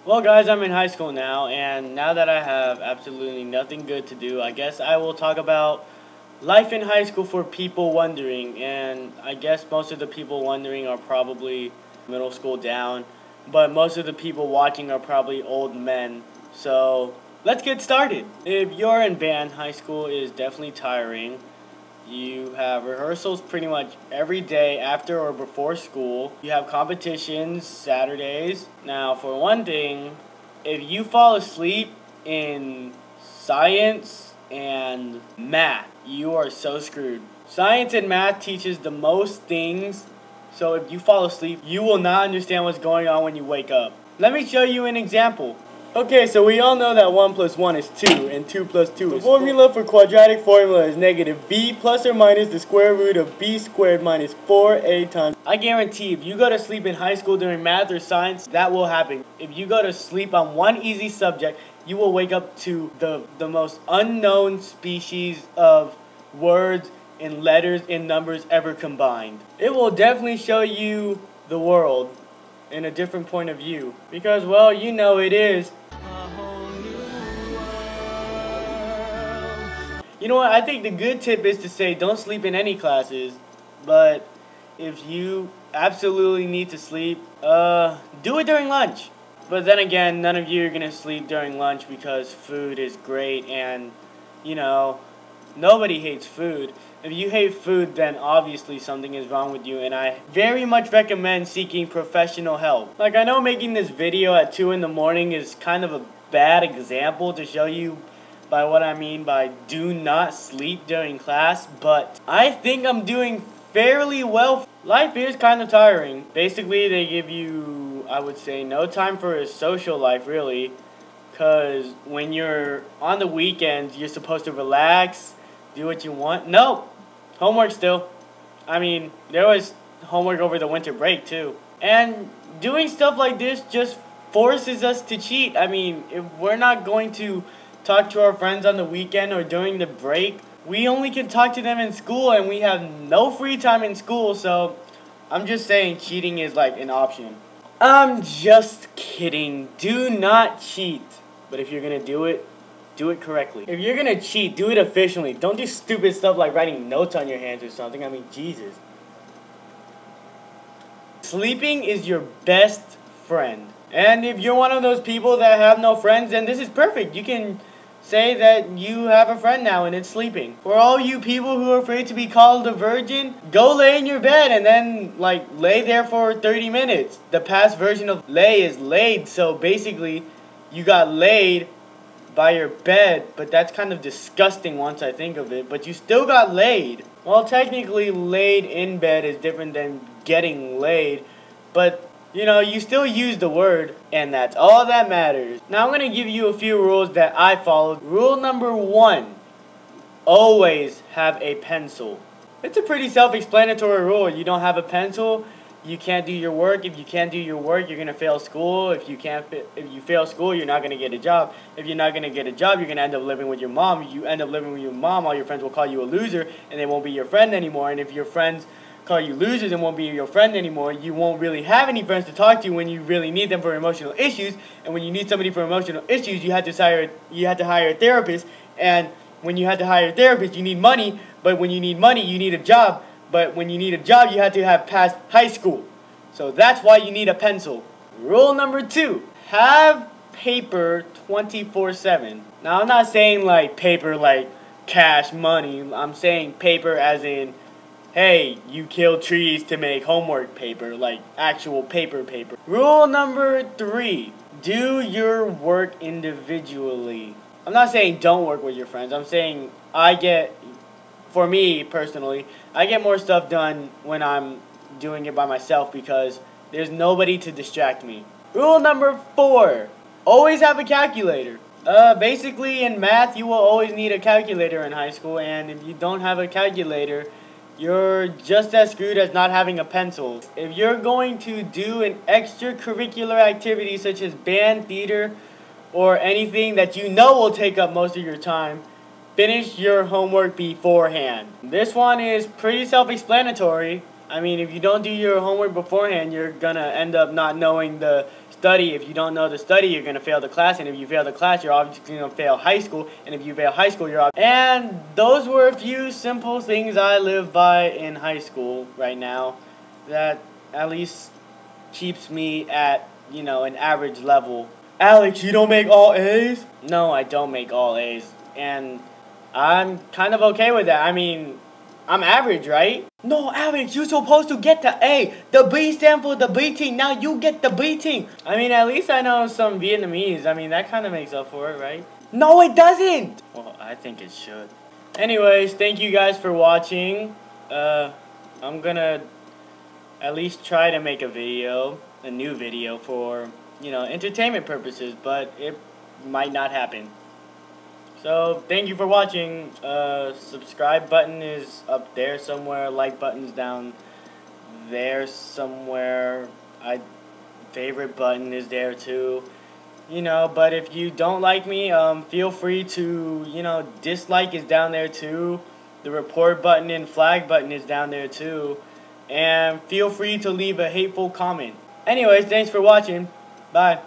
Well, guys, I'm in high school now, and now that I have absolutely nothing good to do, I guess I will talk about life in high school for people wondering. And I guess most of the people wondering are probably middle school down, but most of the people watching are probably old men. So let's get started. If you're in band, high school is definitely tiring. You have rehearsals pretty much every day after or before school. You have competitions Saturdays. Now, for one thing, if you fall asleep in science and math, you are so screwed. Science and math teaches the most things, so if you fall asleep, you will not understand what's going on when you wake up. Let me show you an example. Okay, so we all know that 1 plus 1 is 2, and 2 plus 2 is 4. The formula for quadratic formula is negative b plus or minus the square root of b squared minus 4a times. I guarantee if you go to sleep in high school during math or science, that will happen. If you go to sleep on one easy subject, you will wake up to the most unknown species of words and letters and numbers ever combined. It will definitely show you the world in a different point of view. Because, well, you know it is. You know what, I think the good tip is to say don't sleep in any classes, but if you absolutely need to sleep, do it during lunch. But then again, none of you are going to sleep during lunch because food is great and, you know, nobody hates food. If you hate food, then obviously something is wrong with you, and I very much recommend seeking professional help. Like, I know making this video at 2 in the morning is kind of a bad example to show you by what I mean by do not sleep during class, but I think I'm doing fairly well. Life is kind of tiring. Basically, they give you, I would say, no time for a social life, really, because when you're on the weekends, you're supposed to relax, do what you want. No, homework still. I mean, there was homework over the winter break, too. And doing stuff like this just forces us to cheat. I mean, if we're not going to talk to our friends on the weekend or during the break, we only can talk to them in school, and we have no free time in school, so I'm just saying cheating is like an option. I'm just kidding. Do not cheat. But if you're gonna do it correctly. If you're gonna cheat, do it efficiently. Don't do stupid stuff like writing notes on your hands or something. I mean, Jesus. Sleeping is your best friend. And if you're one of those people that have no friends, then this is perfect. You can say that you have a friend now and it's sleeping. For all you people who are afraid to be called a virgin, go lay in your bed and then, like, lay there for 30 minutes. The past version of lay is laid, so basically you got laid by your bed, but that's kind of disgusting once I think of it, but you still got laid. Well, technically laid in bed is different than getting laid, but you know, you still use the word, and that's all that matters. Now I'm going to give you a few rules that I followed. Rule number 1, always have a pencil. It's a pretty self-explanatory rule. You don't have a pencil, you can't do your work. If you can't do your work, you're going to fail school. If you fail school, you're not going to get a job. If you're not going to get a job, you're going to end up living with your mom. If you end up living with your mom, all your friends will call you a loser, and they won't be your friend anymore. And if your friends call you losers and won't be your friend anymore, you won't really have any friends to talk to when you really need them for emotional issues. And when you need somebody for emotional issues, you have to hire a therapist. And when you have to hire a therapist, you need money. But when you need money, you need a job. But when you need a job, you have to have passed high school. So that's why you need a pencil. Rule number 2, have paper 24/7. Now, I'm not saying like paper like cash money. I'm saying paper as in, hey, you kill trees to make homework paper, like actual paper. Rule number 3, do your work individually. I'm not saying don't work with your friends. I'm saying for me personally, I get more stuff done when I'm doing it by myself because there's nobody to distract me. Rule number 4, always have a calculator. Basically in math, you will always need a calculator in high school, and if you don't have a calculator, you're just as screwed as not having a pencil. If you're going to do an extracurricular activity such as band, theater, or anything that you know will take up most of your time, finish your homework beforehand. This one is pretty self-explanatory. I mean, if you don't do your homework beforehand, you're gonna end up not knowing the study. If you don't know the study, you're going to fail the class. And if you fail the class, you're obviously going to fail high school. And if you fail high school, And those were a few simple things I live by in high school right now that at least keeps me at, an average level. Alex, you don't make all A's? No, I don't make all A's. And I'm kind of okay with that. I mean, I'm average, right? No, Alex, you're supposed to get the A. The B stands for the B team. Now you get the B team. I mean, at least I know some Vietnamese. I mean, that kind of makes up for it, right? No, it doesn't. Well, I think it should. Anyways, thank you guys for watching. I'm gonna at least try to make a new video for, entertainment purposes, but it might not happen. So, thank you for watching. Subscribe button is up there somewhere. Like button's down there somewhere. Favorite button is there too. But if you don't like me, feel free to, dislike is down there too. The report button and flag button is down there too. And feel free to leave a hateful comment. Anyways, thanks for watching. Bye.